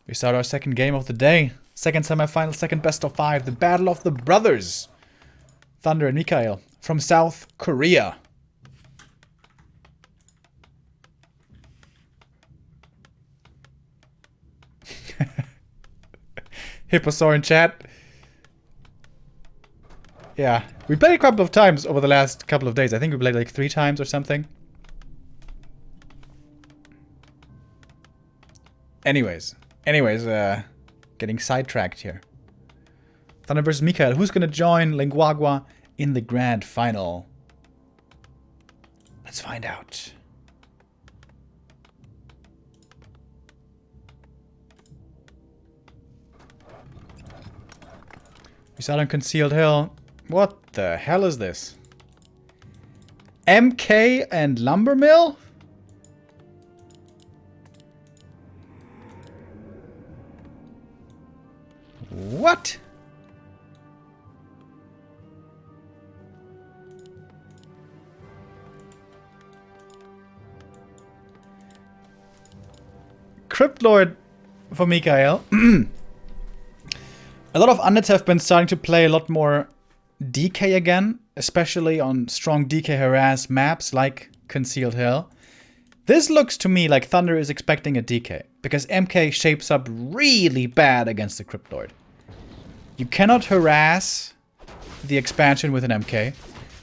We start our second game of the day. Second semifinal, second best of 5. The battle of the brothers. Thunder and MichaeL from South Korea. Hipposaur in chat. Yeah, we played a couple of times over the last couple of days. I think we played like 3 times or something. Anyways, getting sidetracked here. Thunder versus MichaeL. Who's gonna join Linguagua in the grand final? Let's find out. We start on Concealed Hill. What the hell is this? MK and Lumber Mill? What? Crypt Lord for MichaeL. A lot of units have been starting to play a lot more DK again, especially on strong DK harass maps like Concealed Hill. This looks to me like Thunder is expecting a DK, because MK shapes up really bad against the Crypt Lord. You cannot harass the expansion with an MK.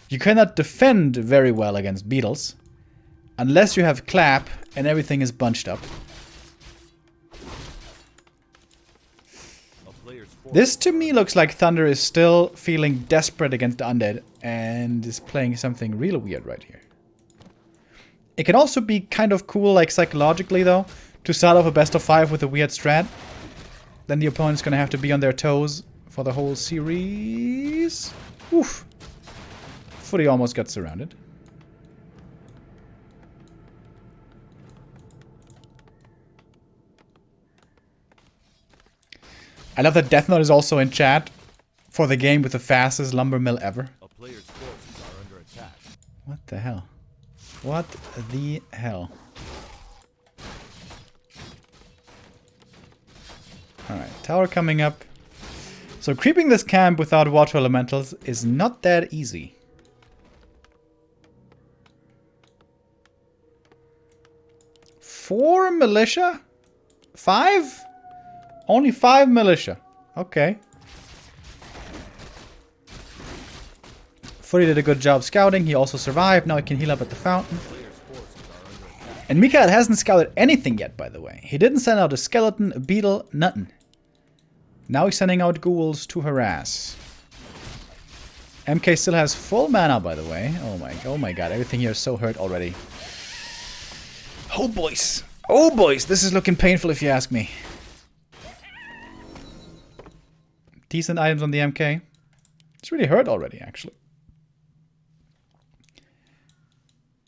You cannot defend very well against beetles, unless you have clap and everything is bunched up. This to me looks like Thunder is still feeling desperate against the undead and is playing something real weird right here. It can also be kind of cool, like psychologically though, to start off a best of 5 with a weird strat. Then the opponent's gonna have to be on their toes for the whole series. Oof. Footy almost got surrounded. I love that Death Note is also in chat for the game with the fastest lumber mill ever. What the hell? What the hell? Alright, tower coming up. So creeping this camp without water elementals is not that easy. Four militia? 5? Only 5 militia. Okay. Footy did a good job scouting. He also survived. Now he can heal up at the fountain. And MichaeL hasn't scouted anything yet, by the way. He didn't send out a skeleton, a beetle, nothing. Now he's sending out ghouls to harass. MK still has full mana, by the way. Oh my god. Everything here is so hurt already. Oh, boys. Oh, boys. This is looking painful if you ask me. Decent items on the MK. It's really hurt already, actually.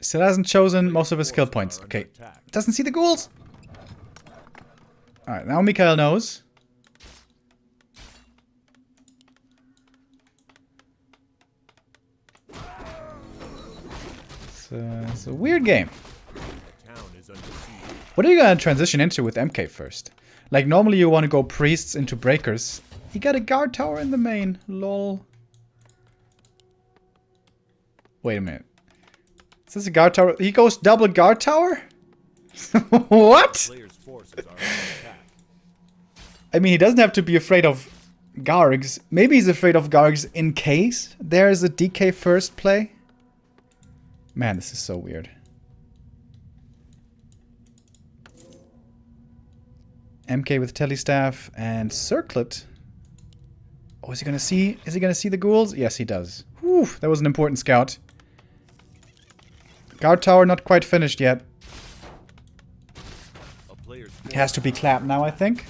Still hasn't chosen most of his skill points. Okay. Doesn't see the ghouls. Alright, now MichaeL knows. It's a weird game. What are you gonna transition into with MK first? Like, normally you want to go priests into breakers. He got a guard tower in the main. Lol. Wait a minute. Is this a guard tower? He goes double guard tower? What? I mean, he doesn't have to be afraid of Gargs. Maybe he's afraid of Gargs in case there's a DK first play. Man, this is so weird. MK with Telestaff and Circlet. Oh, is he gonna see? Is he gonna see the ghouls? Yes, he does. Whew, that was an important scout. Guard tower not quite finished yet. It has to be clapped now, I think.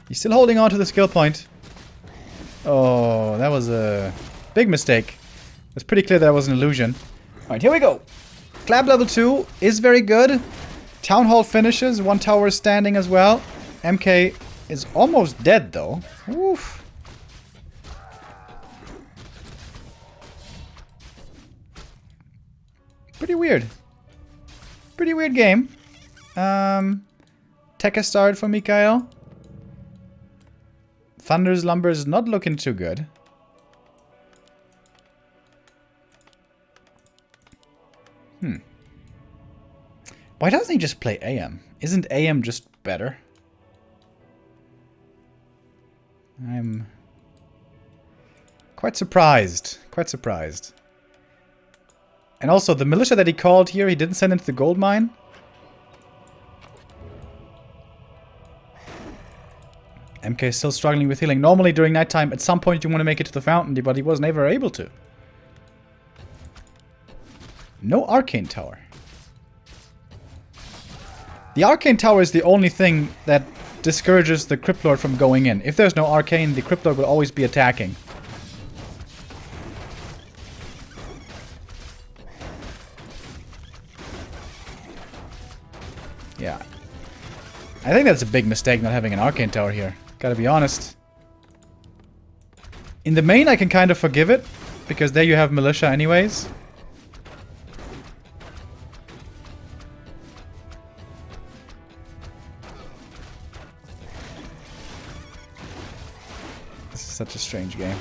He's still holding on to the skill point. Oh, that was a big mistake. It's pretty clear that was an illusion. Alright, here we go. Clap level 2 is very good. Town Hall finishes. 1 tower is standing as well. MK is almost dead, though. Oof. Pretty weird. Pretty weird game. Tech has started for MichaeL. Thunder's lumber is not looking too good. Why doesn't he just play AM? Isn't AM just better? I'm quite surprised. Quite surprised. And also, the militia that he called here, he didn't send into the gold mine. MK is still struggling with healing. Normally, during nighttime, at some point you want to make it to the fountain, but he was never able to. No Arcane Tower. The Arcane Tower is the only thing that discourages the Crypt Lord from going in. If there's no Arcane, the Crypt Lord will always be attacking. Yeah. I think that's a big mistake not having an Arcane Tower here. Gotta be honest. In the main, I can kind of forgive it, because there you have militia anyways. This is such a strange game.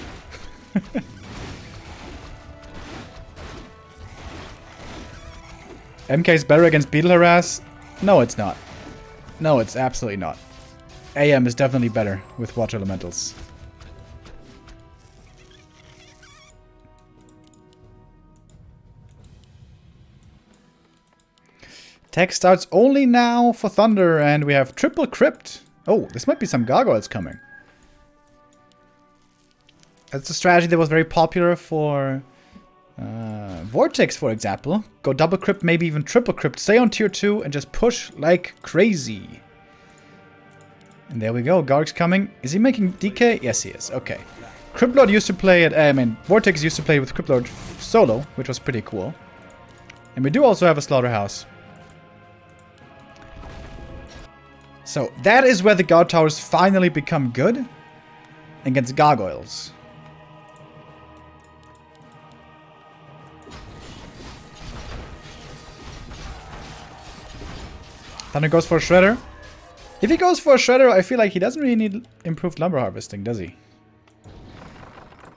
MK is better against Beetle Harass? No, it's not. No, it's absolutely not. AM is definitely better with Water Elementals. Tech starts only now for Thunder, and we have triple Crypt. Oh, this might be some gargoyles coming. That's a strategy that was very popular for Vortex, for example. Go double Crypt, maybe even triple Crypt. Stay on tier 2 and just push like crazy. And there we go. Garg's coming. Is he making DK? Yes, he is. Okay. Crypt Lord used to play at... Vortex used to play with Crypt Lord solo, which was pretty cool. And we do also have a Slaughterhouse. So, that is where the Guard Towers finally become good. Against Gargoyles. Thunder goes for a Shredder. If he goes for a Shredder, I feel like he doesn't really need improved lumber harvesting, does he?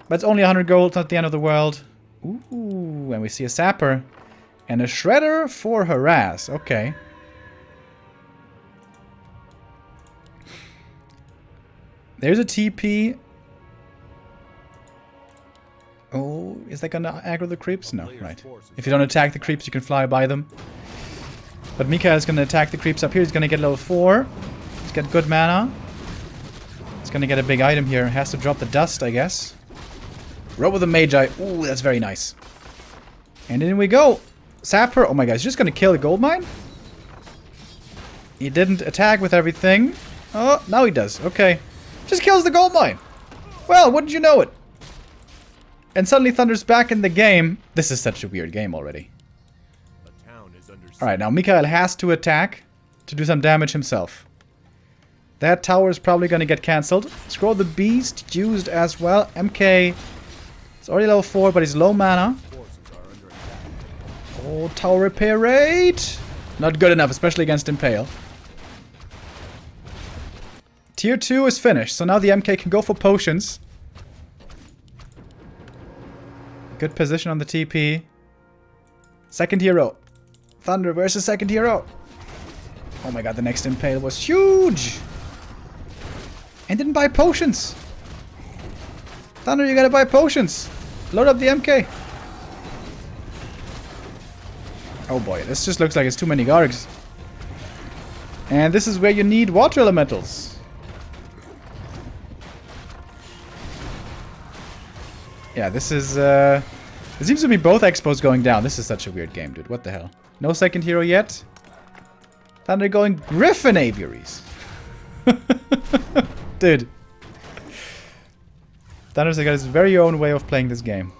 But it's only 100 gold, not the end of the world. Ooh, and we see a Sapper. And a Shredder for Harass. Okay. There's a TP. Oh, is that gonna aggro the creeps? No, right. If you don't attack the creeps, you can fly by them. But MichaeL is gonna attack the creeps up here. He's gonna get level 4. He's got good mana. He's gonna get a big item here. Has to drop the dust, I guess. Roll with the Magi. Ooh, that's very nice. And in we go. Sapper. Oh my god, he's just gonna kill the gold mine? He didn't attack with everything. Oh, now he does. Okay. Just kills the gold mine. Well, wouldn't you know it? And suddenly Thunder's back in the game. This is such a weird game already. Alright, now MichaeL has to attack to do some damage himself. That tower is probably going to get cancelled. Scroll the Beast used as well. MK is already level 4, but he's low mana. Oh, tower repair rate. Not good enough, especially against Impale. Tier 2 is finished, so now the MK can go for potions. Good position on the TP. Second hero. Thunder, where's the second hero? Oh my god, the next Impale was huge! And didn't buy potions! Thunder, you gotta buy potions! Load up the MK! Oh boy, this just looks like it's too many Gargs. And this is where you need water elementals. Yeah, this is, it seems to be both expos going down. This is such a weird game, dude. What the hell? No second hero yet. Thunder going Griffin Aviaries. Dude. Thunder's got his very own way of playing this game.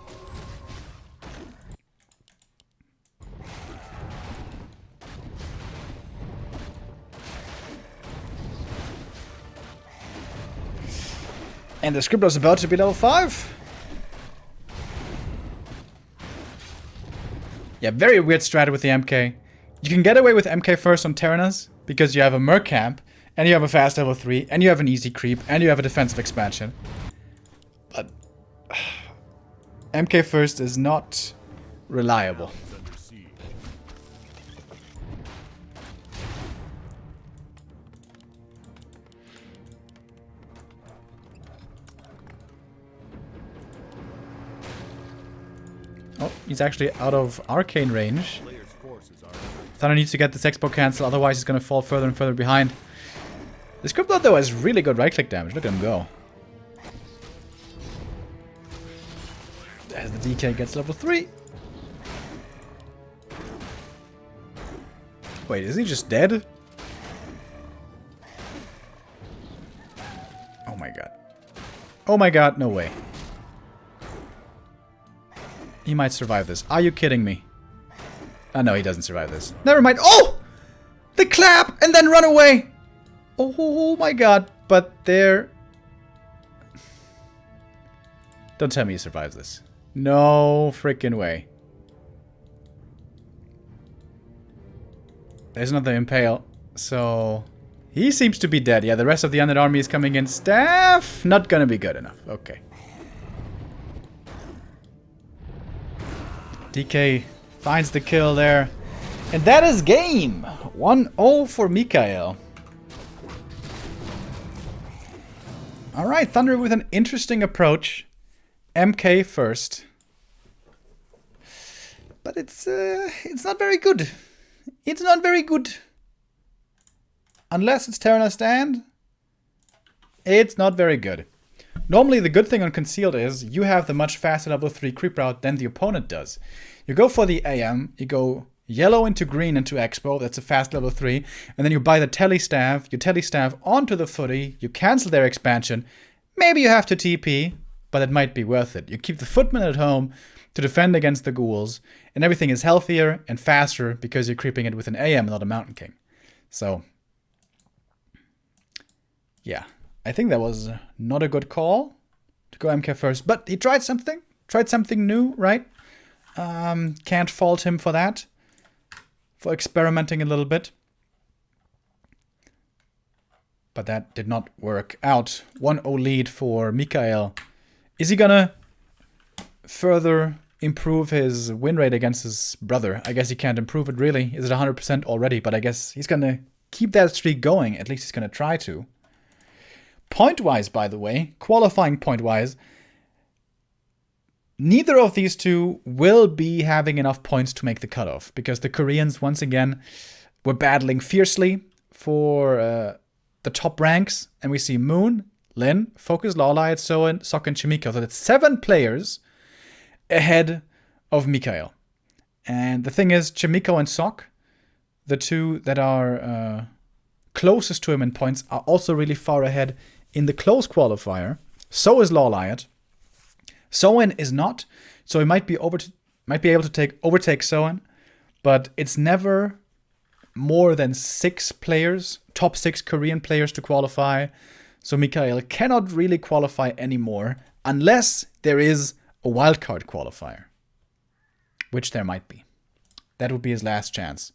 And the Scribbler's about to be level 5. Yeah, very weird strat with the MK. You can get away with MK first on Terranas because you have a Merc camp, And you have a fast level 3, and you have an easy creep, and you have a defensive expansion. But MK first is not reliable. Oh, he's actually out of arcane range. Thunder needs to get this expo cancel, otherwise he's gonna fall further and further behind. This Cryptolord though has really good right click damage. Look at him go. As the DK gets level 3. Wait, is he just dead? Oh my god. Oh my god, no way. He might survive this. Are you kidding me? Oh no, he doesn't survive this. Never mind. Oh! The clap and then run away! Oh my god. But there... Don't tell me he survives this. No freaking way. There's another impale. So... He seems to be dead. Yeah, the rest of the undead army is coming in. Staff! Not gonna be good enough. Okay. DK finds the kill there. And that is game! 1-0 for MichaeL. Alright, Thunder with an interesting approach. MK first. But it's not very good. It's not very good. Unless it's Terran Stand, it's not very good. Normally the good thing on Concealed is you have the much faster level 3 creep route than the opponent does. You go for the AM, you go yellow into green into Expo, that's a fast level 3, and then you buy the Telestaff, you Telestaff onto the footy, you cancel their expansion, maybe you have to TP, but it might be worth it. You keep the footman at home to defend against the ghouls, and everything is healthier and faster because you're creeping it with an AM, not a Mountain King. So, yeah, I think that was not a good call to go MK first, but he tried something new, right? Can't fault him for that, for experimenting a little bit. But that did not work out. 1-0 lead for MichaeL. Is he gonna further improve his win rate against his brother? I guess he can't improve it really. Is it 100% already? But I guess he's gonna keep that streak going. At least he's gonna try to. Point-wise, by the way, qualifying point-wise, neither of these two will be having enough points to make the cutoff, because the Koreans, once again, were battling fiercely for the top ranks, and we see Moon, Lin, Focus, Lawlight, Soen, Sok, and Chimiko. So that's 7 players ahead of MichaeL. And the thing is, Chimiko and Sok, the two that are closest to him in points, are also really far ahead in the close qualifier. So is Lawlight. Soen is not, so he might be able to overtake Soen, but it's never more than 6 players, top 6 Korean players to qualify. So MichaeL cannot really qualify anymore unless there is a wildcard qualifier, which there might be. That would be his last chance.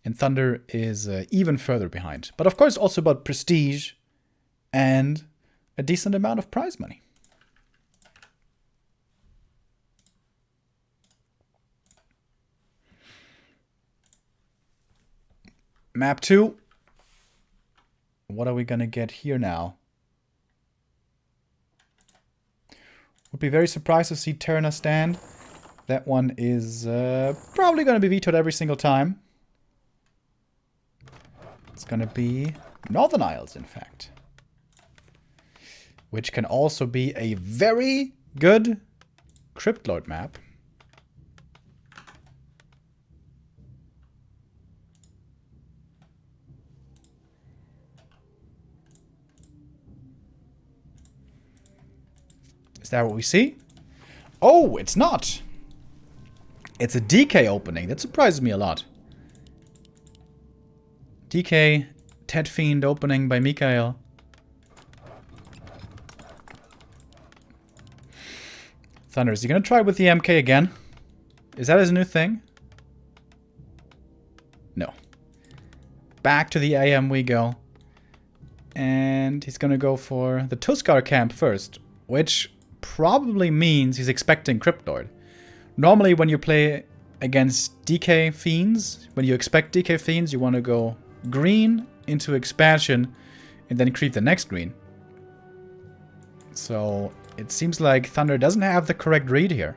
And Thunder is even further behind. But of course also about prestige and a decent amount of prize money. Map 2. What are we gonna get here now? Would be very surprised to see Terna stand. That one is probably gonna be vetoed every single time. It's gonna be Northern Isles, in fact. Which can also be a very good Cryptlord map. Is that what we see? Oh, it's not! It's a DK opening. That surprises me a lot. DK, Ted Fiend opening by MichaeL. Thunder, is he gonna try with the MK again? Is that his new thing? No. Back to the AM we go. And he's gonna go for the Tuskar camp first, which probably means he's expecting Cryptlord. Normally when you play against DK Fiends, when you expect DK Fiends, you want to go green into expansion and then creep the next green. So it seems like Thunder doesn't have the correct read here.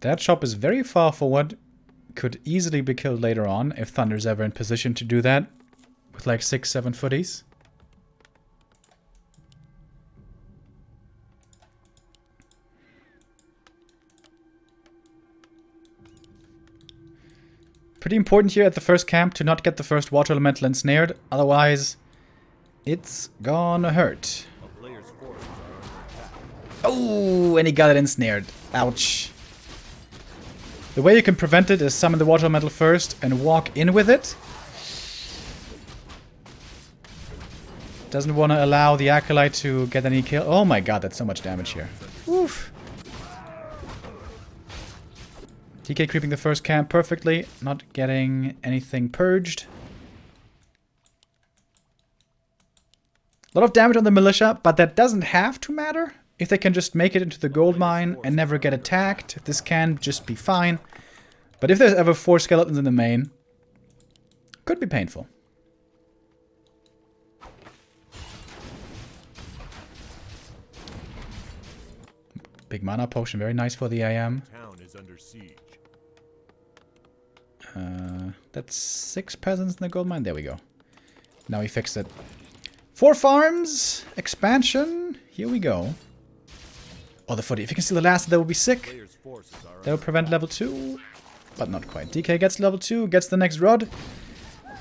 That shop is very far forward. Could easily be killed later on if Thunder's ever in position to do that. With like 6-7 footies. Pretty important here at the first camp to not get the first water elemental ensnared. Otherwise, it's gonna hurt. Oh, and he got it ensnared. Ouch. The way you can prevent it is summon the water elemental first and walk in with it. Doesn't want to allow the Acolyte to get any kill. Oh my god, that's so much damage here. Oof. DK creeping the first camp perfectly. Not getting anything purged. A lot of damage on the militia, but that doesn't have to matter. If they can just make it into the gold mine and never get attacked, this can just be fine. But if there's ever 4 skeletons in the main, could be painful. Big mana potion, very nice for the AM. Town is under siege. That's 6 peasants in the gold mine. There we go. Now he fixed it. 4 farms, expansion. Here we go. Oh, the footy. If you can steal the last, that would be sick. That will prevent level 2. But not quite. DK gets level 2, gets the next rod.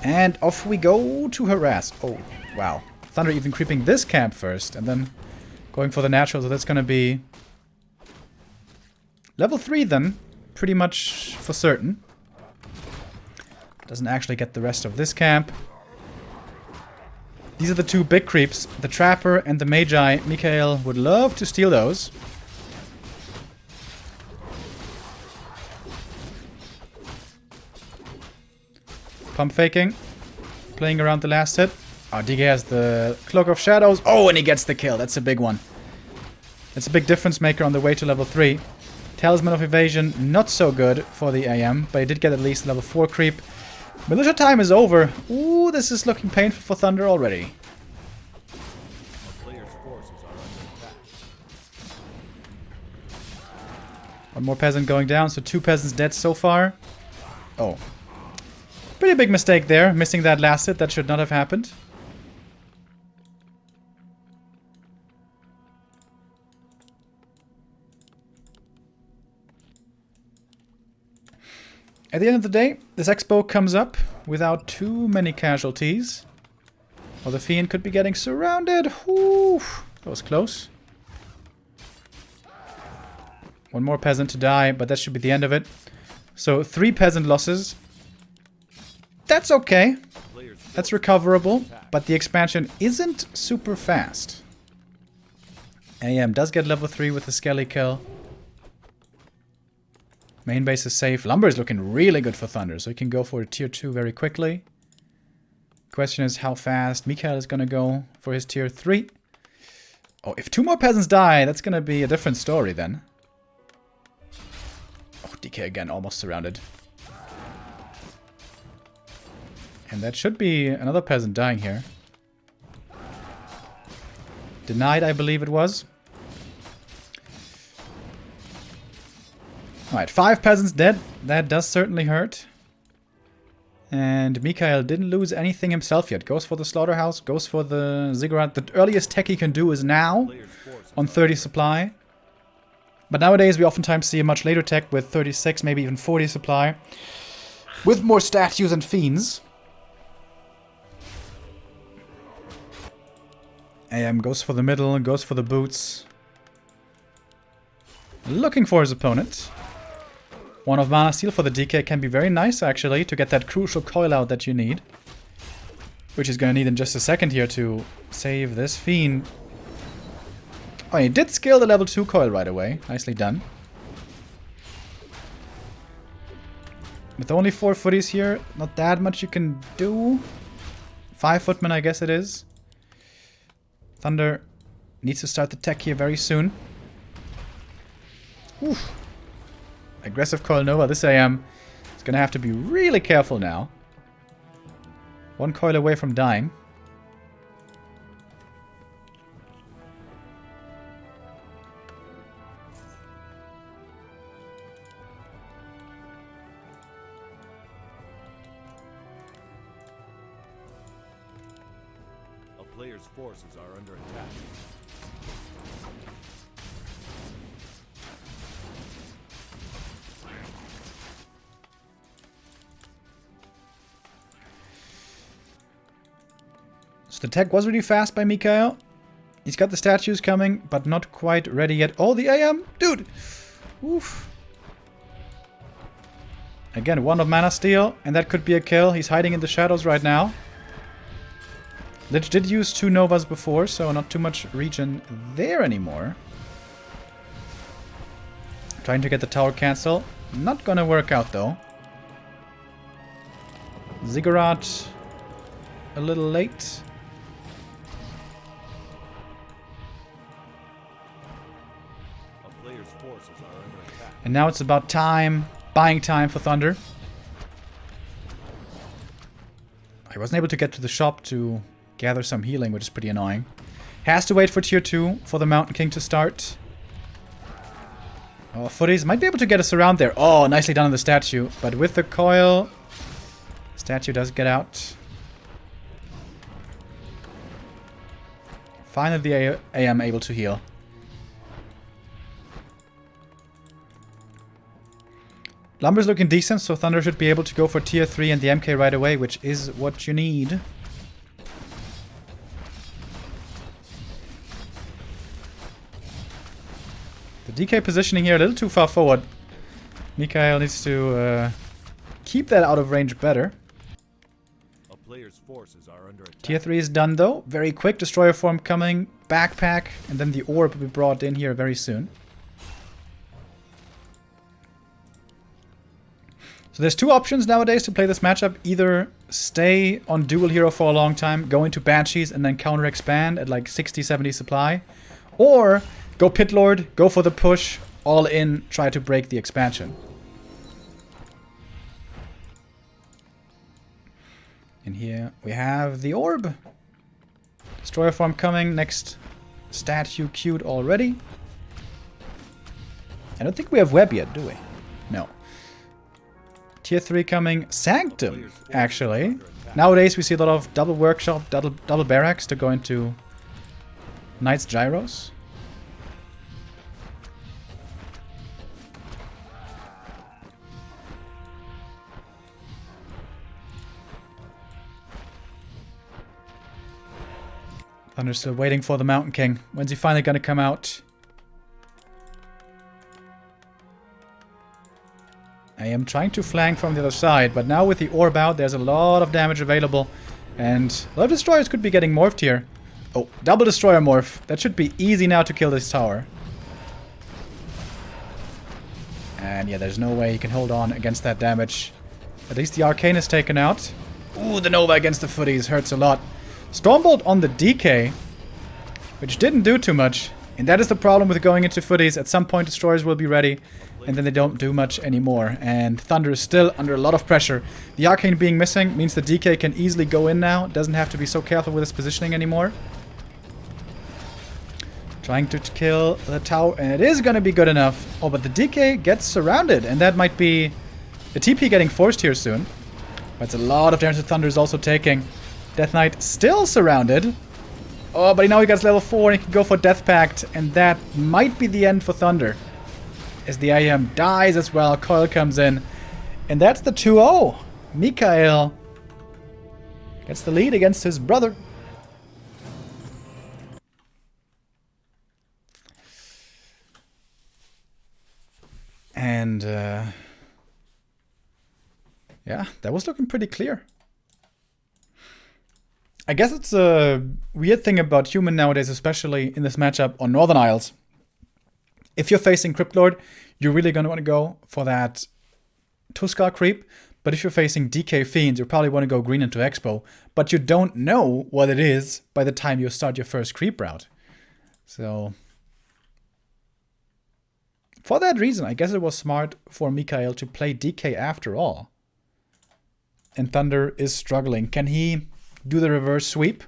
And off we go to harass. Oh, wow. Thunder even creeping this camp first. And then going for the natural. So that's going to be level 3 then. Pretty much for certain. Doesn't actually get the rest of this camp. These are the 2 big creeps. The Trapper and the Magi. MichaeL would love to steal those. Pump faking. Playing around the last hit. Oh, DK has the Cloak of Shadows. Oh, and he gets the kill. That's a big one. That's a big difference maker on the way to level 3. Talisman of Evasion, not so good for the AM, but he did get at least level 4 creep. Militia time is over. Ooh, this is looking painful for Thunder already. One more peasant going down, so 2 peasants dead so far. Oh. Pretty big mistake there, missing that last hit. That should not have happened. At the end of the day, this Expo comes up without too many casualties. Well, the Fiend could be getting surrounded. Whew, that was close. One more peasant to die, but that should be the end of it. So 3 peasant losses. That's okay. That's recoverable, but the expansion isn't super fast. AM does get level 3 with the Skelly kill. Main base is safe. Lumber is looking really good for Thunder, so he can go for a tier 2 very quickly. Question is how fast MichaeL is going to go for his tier 3. Oh, if 2 more peasants die, that's going to be a different story then. Oh, DK again, almost surrounded. And that should be another peasant dying here. Denied, I believe it was. Alright, 5 peasants dead. That does certainly hurt. And MichaeL didn't lose anything himself yet. Goes for the slaughterhouse, goes for the ziggurat. The earliest tech he can do is now on 30 supply. But nowadays we oftentimes see a much later tech with 36, maybe even 40 supply. With more statues and fiends. AM goes for the middle, goes for the boots. Looking for his opponent. One of Mana Steel for the DK can be very nice, actually, to get that crucial coil out that you need. Which he's going to need in just a second here to save this Fiend. Oh, he did scale the level 2 coil right away. Nicely done. With only 4 footies here, not that much you can do. 5 footmen, I guess it is. Thunder needs to start the tech here very soon. Oof. Aggressive coil Nova. This AM is going to have to be really careful now. 1 coil away from dying. Player's forces are under attack. So the tech was really fast by MichaeL. He's got the statues coming, but not quite ready yet. Oh, the AM! Dude! Oof. Again, 1 of mana steal, and that could be a kill. He's hiding in the shadows right now. Lich did use 2 Novas before, so not too much regen there anymore. Trying to get the tower cancel. Not gonna work out though. Ziggurat a little late. A player's forces are under attack. And now it's about time, buying time for Thunder. I wasn't able to get to the shop to gather some healing, which is pretty annoying. Has to wait for tier 2 for the Mountain King to start. Oh, footies might be able to get us around there. Oh, nicely done on the statue. But with the coil, statue does get out. Finally the AM able to heal. Lumber's looking decent, so Thunder should be able to go for tier 3 and the MK right away, which is what you need. The DK positioning here a little too far forward. MichaeL needs to keep that out of range better. A player's forces are under attack. Tier 3 is done though. Very quick. Destroyer form coming. Backpack. And then the orb will be brought in here very soon. So there's 2 options nowadays to play this matchup. Either stay on dual hero for a long time, go into Banshees and then counter expand at like 60-70 supply. Or go Pit Lord, go for the push, all in, try to break the expansion. And here we have the orb. Destroyer form coming, next statue queued already. I don't think we have web yet, do we? No. Tier 3 coming, Sanctum, actually. Nowadays we see a lot of double workshop, double barracks to go into Knight's Gyros. Thunder's still waiting for the Mountain King. When's he finally gonna come out? I am trying to flank from the other side, but now with the orb out, there's a lot of damage available. And a lot of destroyers could be getting morphed here. Oh, double destroyer morph. That should be easy now to kill this tower. And yeah, there's no way he can hold on against that damage. At least the Arcane is taken out. Ooh, the Nova against the footies hurts a lot. Stormbolt on the DK, which didn't do too much. And that is the problem with going into footies. At some point, destroyers will be ready, and then they don't do much anymore. And Thunder is still under a lot of pressure. The Arcane being missing means the DK can easily go in now. Doesn't have to be so careful with his positioning anymore. Trying to kill the tower, and it is going to be good enough. Oh, but the DK gets surrounded, and that might be the TP getting forced here soon. But it's a lot of damage that Thunder is also taking. Death Knight still surrounded. Oh, but now he got level 4 and he can go for Death Pact. And that might be the end for Thunder. As the IM dies as well, Coil comes in. And that's the 2-0. MichaeL gets the lead against his brother. And, yeah, that was looking pretty clear. I guess it's a weird thing about human nowadays, especially in this matchup on Northern Isles. If you're facing Crypt Lord, you're really going to want to go for that Tuskar creep. But if you're facing DK Fiends, you probably want to go green into Expo. But you don't know what it is by the time you start your first creep route. So for that reason, I guess it was smart for MichaeL to play DK after all. And Thunder is struggling. Can he do the reverse sweep?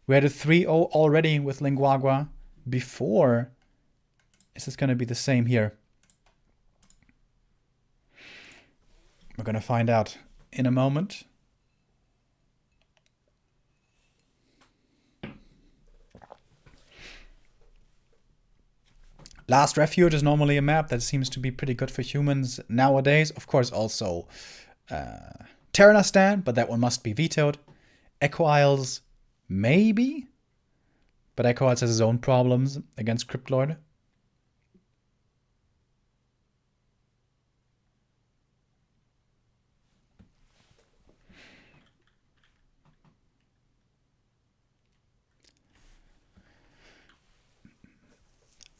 We had a 3-0 already with Linguagua before. Is this going to be the same here? We're going to find out in a moment. Last Refuge is normally a map that seems to be pretty good for humans nowadays. Of course, also Terranistan, but that one must be vetoed. Echo Isles, maybe? But Echo Isles has his own problems against Crypt Lord.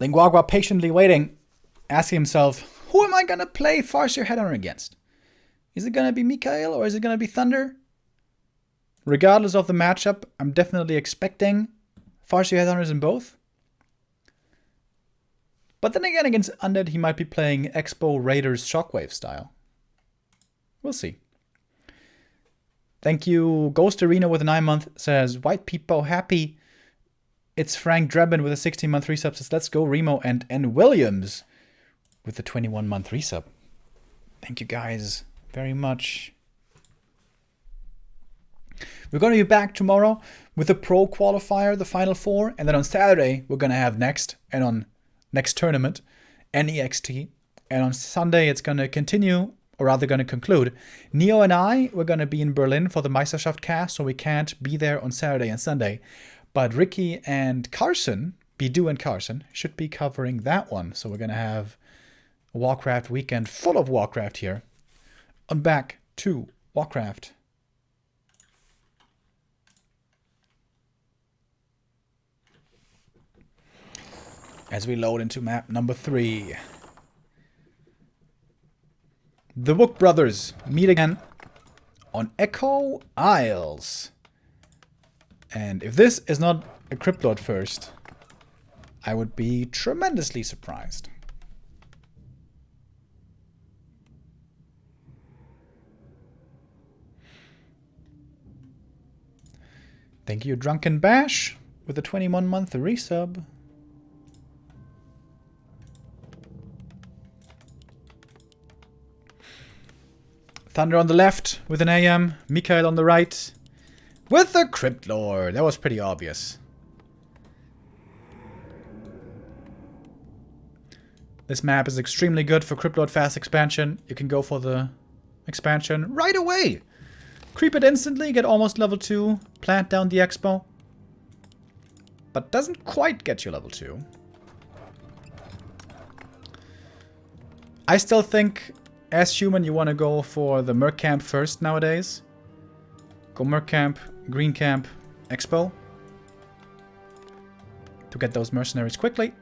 Linguagua patiently waiting, asking himself, who am I going to play Farseer Headhunter against? Is it going to be MichaeL or is it going to be Thunder? Regardless of the matchup, I'm definitely expecting Farseer Headhunters in both. But then again, against Undead, he might be playing Expo Raiders Shockwave style. We'll see. Thank you. Ghost Arena with a 9-month says, White Peepo happy. It's Frank Drebin with a 16-month resub says, let's go Remo and N. Williams with a 21-month resub. Thank you guys very much. We're going to be back tomorrow with the Pro Qualifier, the Final Four, and then on Saturday we're going to have next, and on next tournament, NEXT, and on Sunday it's going to continue, or rather going to conclude. Neo and I, we're going to be in Berlin for the Meisterschaft cast, so we can't be there on Saturday and Sunday. But Ricky and Carson, Bidu and Carson, should be covering that one. So we're going to have a Warcraft weekend full of Warcraft here. On back to Warcraft. As we load into map number 3. The Wook brothers meet again on Echo Isles. And if this is not a Crypt Lord first, I would be tremendously surprised. Thank you, Drunken Bash, with a 21-month resub. Thunder on the left with an AM, MichaeL on the right. With the Crypt Lord. That was pretty obvious. This map is extremely good for Crypt Lord fast expansion. You can go for the expansion right away. Creep it instantly, get almost level 2, plant down the Expo. But doesn't quite get you level 2. I still think, as human, you want to go for the Merc Camp first nowadays. Go Merc Camp, Green Camp, Expo. To get those mercenaries quickly.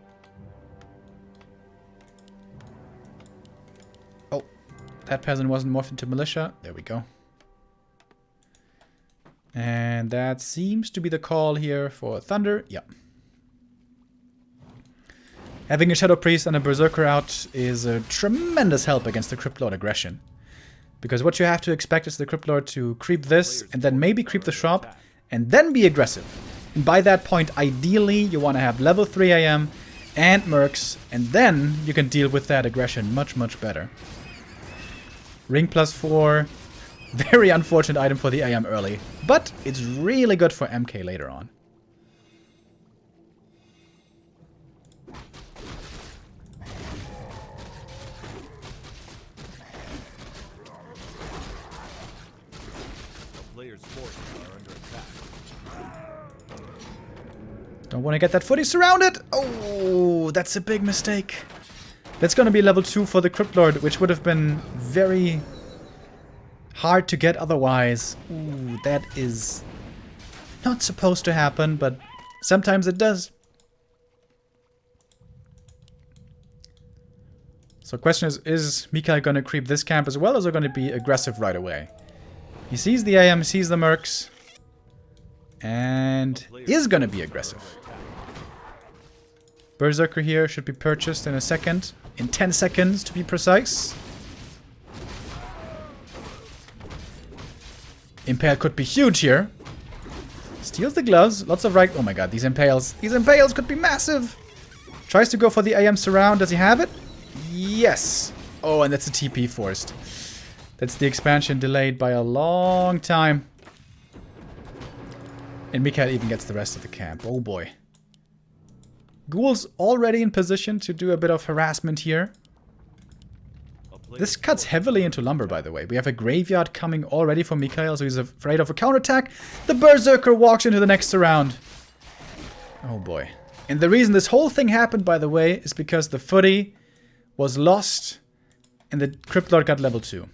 Oh, that peasant wasn't morphed into militia. There we go. And that seems to be the call here for Thunder. Yeah. Having a Shadow Priest and a Berserker out is a tremendous help against the Crypt Lord aggression. Because what you have to expect is the Crypt Lord to creep this, and then maybe creep the shop, and then be aggressive. And by that point, ideally, you want to have level 3 AM and Mercs, and then you can deal with that aggression much, much better. Ring +4. Very unfortunate item for the AM early, but it's really good for MK later on. Players' forces are under attack. Don't want to get that footy surrounded. Oh, that's a big mistake. That's going to be level 2 for the Crypt Lord, which would have been very hard to get otherwise. Ooh, that is Not supposed to happen, but sometimes it does. So the question is MichaeL going to creep this camp as well, or is he going to be aggressive right away? He sees the AM, sees the mercs, and is going to be aggressive. Berserker here should be purchased in a second. In 10 seconds, to be precise. Impale could be huge here. Steals the gloves. Lots of right... Oh my god, these impales. These impales could be massive. Tries to go for the AM surround. Does he have it? Yes. Oh, and that's a TP forced. That's the expansion delayed by a long time. And MichaeL even gets the rest of the camp. Oh boy. Ghouls already in position to do a bit of harassment here. This cuts heavily into lumber, by the way. We have a graveyard coming already for MichaeL, so he's afraid of a counterattack. The Berserker walks into the next round. Oh boy. And the reason this whole thing happened, by the way, is because the footy was lost and the Crypt Lord got level 2.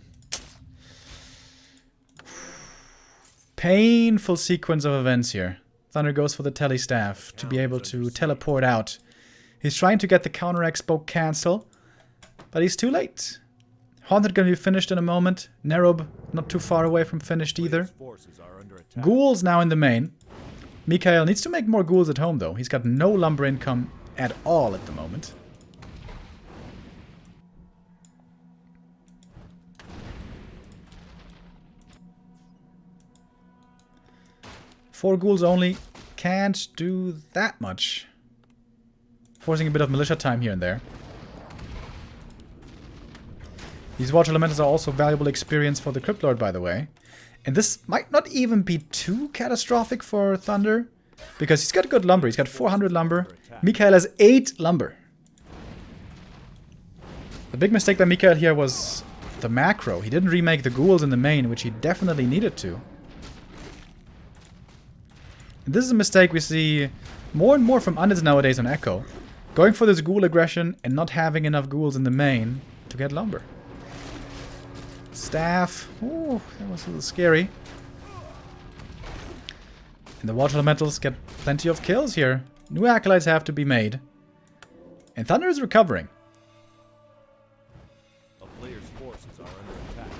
Painful sequence of events here. Thunder goes for the telestaff to be able to teleport out. He's trying to get the counter expo cancel, but he's too late. Haunted gonna be finished in a moment. Nerob not too far away from finished either. Ghouls now in the main. MichaeL needs to make more ghouls at home though. He's got no lumber income at all at the moment. Four ghouls only. Can't do that much. Forcing a bit of militia time here and there. These Water Elementals are also valuable experience for the Crypt Lord, by the way. And this might not even be too catastrophic for Thunder. Because he's got good lumber. He's got 400 lumber. MichaeL has 8 lumber. The big mistake by MichaeL here was the macro. He didn't remake the ghouls in the main, which he definitely needed to. And this is a mistake we see more and more from undeads nowadays on Echo. Going for this ghoul aggression and not having enough ghouls in the main to get lumber. Staff. Ooh, that was a little scary. And the Water Elementals get plenty of kills here. New Acolytes have to be made. And Thunder is recovering. A player's forces are under attack.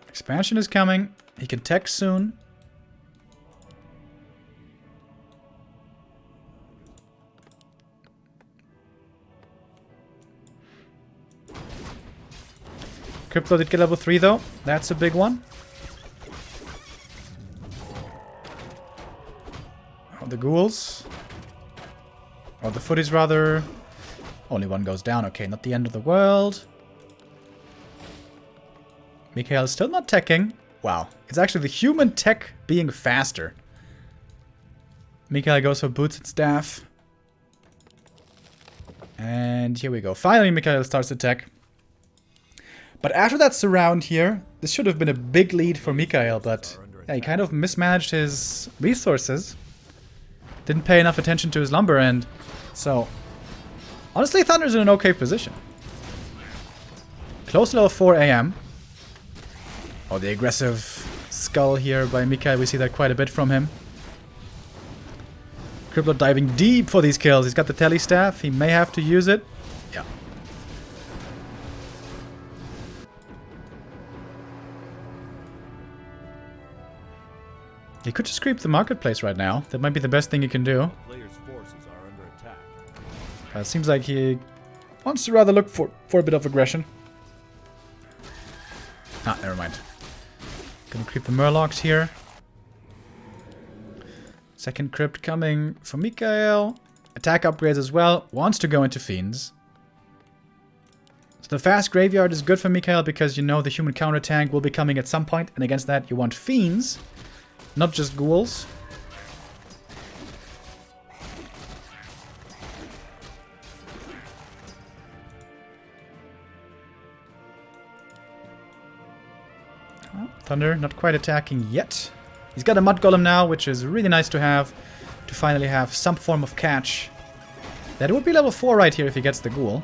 Expansion is coming. He can tech soon. Crypto did get level 3 though. That's a big one. Oh, the ghouls. Or the footies rather. Only one goes down. Okay, not the end of the world. MichaeL is still not teching. Wow. It's actually the human tech being faster. MichaeL goes for boots and staff. And here we go. Finally, MichaeL starts to tech. But after that surround here, this should have been a big lead for MichaeL, but yeah, he kind of mismanaged his resources. Didn't pay enough attention to his lumber, and so honestly, Thunder's in an okay position. Close level 4 AM. Oh, the aggressive skull here by MichaeL, we see that quite a bit from him. Crypt Lord diving deep for these kills. He's got the tele staff, he may have to use it. Yeah. He could just creep the marketplace right now. That might be the best thing he can do. Player's forces are under attack. It seems like he wants to rather look for a bit of aggression. Ah, never mind. Gonna creep the Murlocs here. Second crypt coming for MichaeL. Attack upgrades as well. Wants to go into Fiends. So the fast graveyard is good for MichaeL because you know the human counter tank will be coming at some point, and against that you want Fiends. Not just ghouls. Oh, Thunder not quite attacking yet. He's got a Mud Golem now, which is really nice to have. To finally have some form of catch. That would be level 4 right here if he gets the ghoul.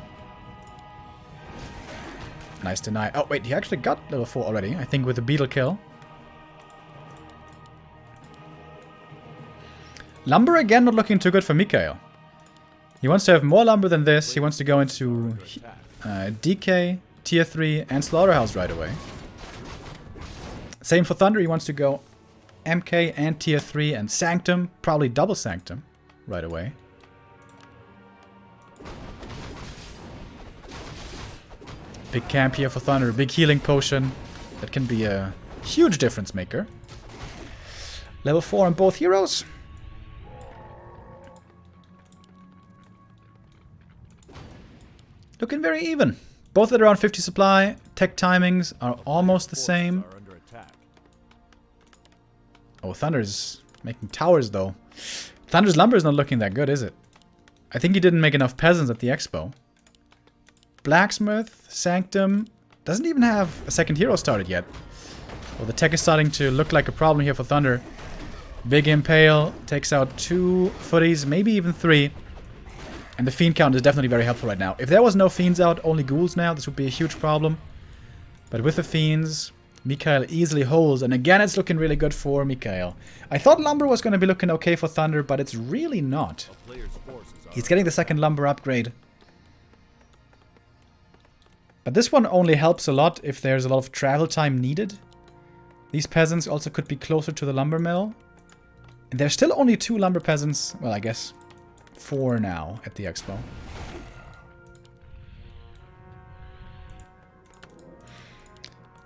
Nice deny. Oh wait, he actually got level 4 already. I think with the beetle kill. Lumber again not looking too good for MichaeL. He wants to have more lumber than this. He wants to go into DK, Tier 3 and Slaughterhouse right away. Same for Thunder. He wants to go MK and Tier 3 and Sanctum. Probably double Sanctum right away. Big camp here for Thunder. Big healing potion. That can be a huge difference maker. Level 4 on both heroes. Looking very even. Both at around 50 supply. Tech timings are almost the same. Oh, Thunder's making towers though. Thunder's lumber is not looking that good, is it? I think he didn't make enough peasants at the expo. Blacksmith, Sanctum, doesn't even have a second hero started yet. Well, the tech is starting to look like a problem here for Thunder. Big Impale takes out 2 footies, maybe even 3. And the Fiend count is definitely very helpful right now. If there was no Fiends out, only Ghouls now, this would be a huge problem. But with the Fiends, MichaeL easily holds. And again, it's looking really good for MichaeL. I thought Lumber was going to be looking okay for Thunder, but it's really not. He's getting the second Lumber upgrade. But this one only helps a lot if there's a lot of travel time needed. These peasants also could be closer to the lumber mill. And there's still only 2 lumber peasants. Well, I guess 4 now at the expo.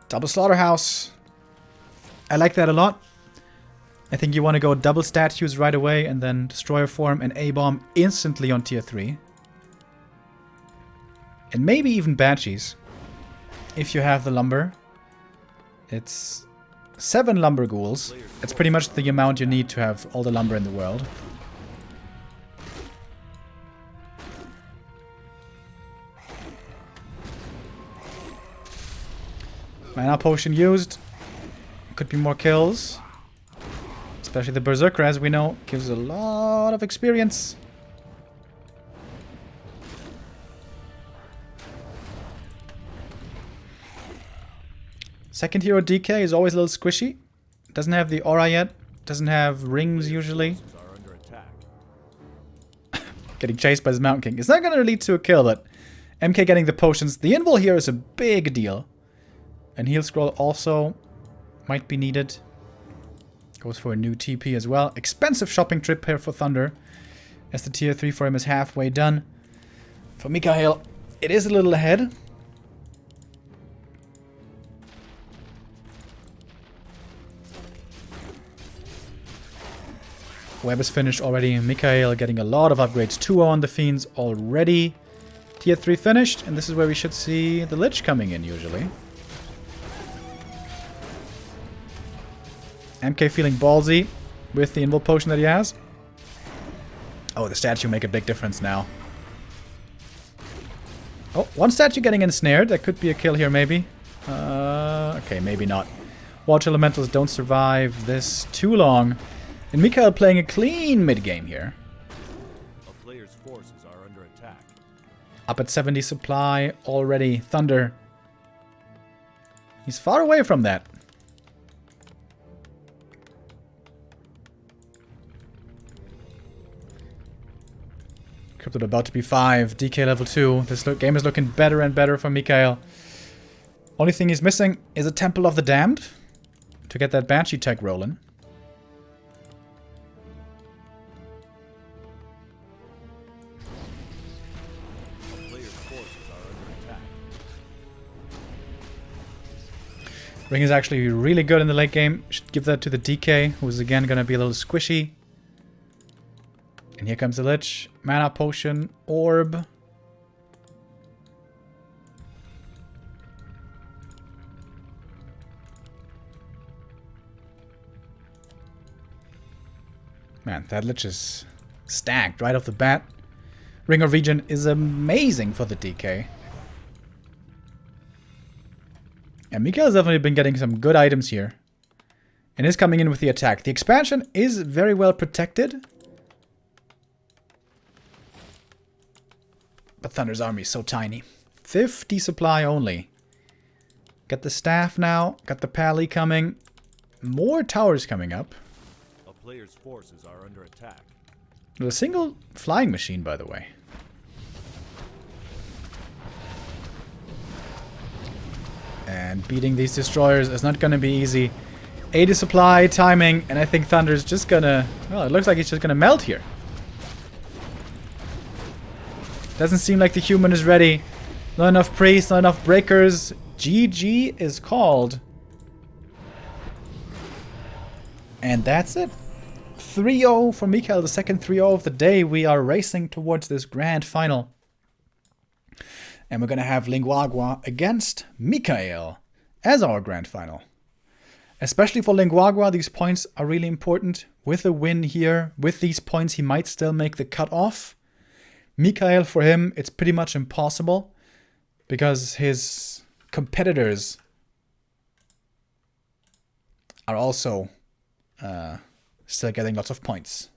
Double Slaughterhouse. I like that a lot. I think you want to go double statues right away and then Destroyer Form and A-Bomb instantly on Tier 3. And maybe even Banshees. If you have the lumber. It's 7 lumber ghouls. It's pretty much the amount you need to have all the lumber in the world. Mana potion used. Could be more kills. Especially the Berserker, as we know, gives a lot of experience. Second hero DK is always a little squishy. Doesn't have the aura yet. Doesn't have rings usually. Getting chased by his Mountain King. It's not going to lead to a kill, but MK getting the potions. The invul here is a big deal. And heal scroll also might be needed. Goes for a new TP as well. Expensive shopping trip here for Thunder. As the tier 3 for him is halfway done. For MichaeL, it is a little ahead. Web is finished already. MichaeL getting a lot of upgrades. 2 on the Fiends already. Tier 3 finished. And this is where we should see the Lich coming in usually. MK feeling ballsy with the invul potion that he has. Oh, the statue make a big difference now. Oh, one statue getting ensnared. That could be a kill here maybe. Okay, maybe not. Water Elementals don't survive this too long. And MichaeL playing a clean mid-game here. A player's forces are under attack. Up at 70 supply already. Thunder. He's far away from that. Cryptid about to be 5. DK level 2. This game is looking better and better for MichaeL. Only thing he's missing is a Temple of the Damned to get that Banshee tech rolling. Ring is actually really good in the late game. Should give that to the DK, who is again going to be a little squishy. And here comes the Lich. Mana Potion. Orb. Man, that Lich is stacked right off the bat. Ring of Regen is amazing for the DK. And MichaeL's definitely been getting some good items here. And is coming in with the attack. The expansion is very well protected. But Thunder's army is so tiny. 50 supply only. Got the staff now. Got the pally coming. More towers coming up. player's forces are under attack. A single flying machine, by the way. And beating these destroyers is not going to be easy. 80 supply, timing, and I think Thunder's just gonna... Well, it looks like he's just gonna melt here. Doesn't seem like the human is ready. Not enough priests, not enough breakers. GG is called. And that's it. 3-0 for MichaeL, the second 3-0 of the day. We are racing towards this grand final. And we're going to have Linguagua against MichaeL as our grand final. Especially for Linguagua, these points are really important. With a win here, with these points, he might still make the cut-off. MichaeL, for him, it's pretty much impossible. Because his competitors are also still getting lots of points.